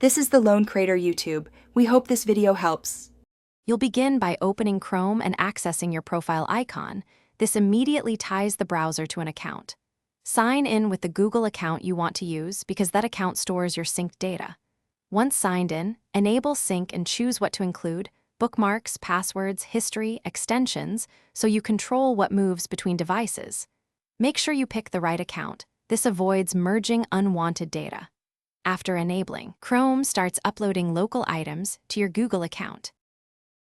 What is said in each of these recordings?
This is the Lone Crater YouTube. We hope this video helps. You'll begin by opening Chrome and accessing your profile icon. This immediately ties the browser to an account. Sign in with the Google account you want to use because that account stores your synced data. Once signed in, enable sync and choose what to include: bookmarks, passwords, history, extensions, so you control what moves between devices. Make sure you pick the right account. This avoids merging unwanted data. After enabling, Chrome starts uploading local items to your Google account.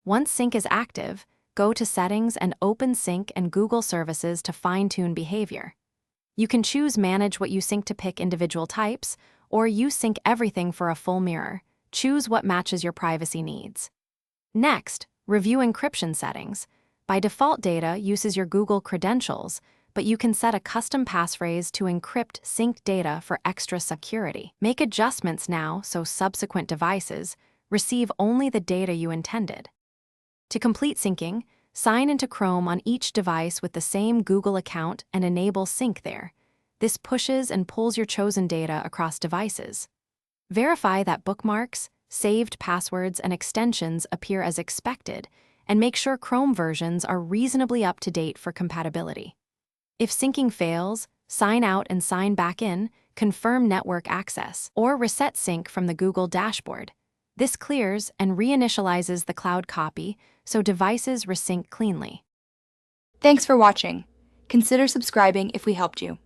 Once sync is active, go to Settings and open Sync and Google Services to fine-tune behavior. You can choose Manage what you sync to pick individual types, or You sync everything for a full mirror. Choose what matches your privacy needs. Next, review encryption settings. By default, data uses your Google credentials, but you can set a custom passphrase to encrypt synced data for extra security. Make adjustments now so subsequent devices receive only the data you intended. To complete syncing, sign into Chrome on each device with the same Google account and enable sync there. This pushes and pulls your chosen data across devices. Verify that bookmarks, saved passwords, and extensions appear as expected, and make sure Chrome versions are reasonably up to date for compatibility. If syncing fails, sign out and sign back in, confirm network access, or reset sync from the Google dashboard. This clears and reinitializes the cloud copy so devices resync cleanly. Thanks for watching. Consider subscribing if we helped you.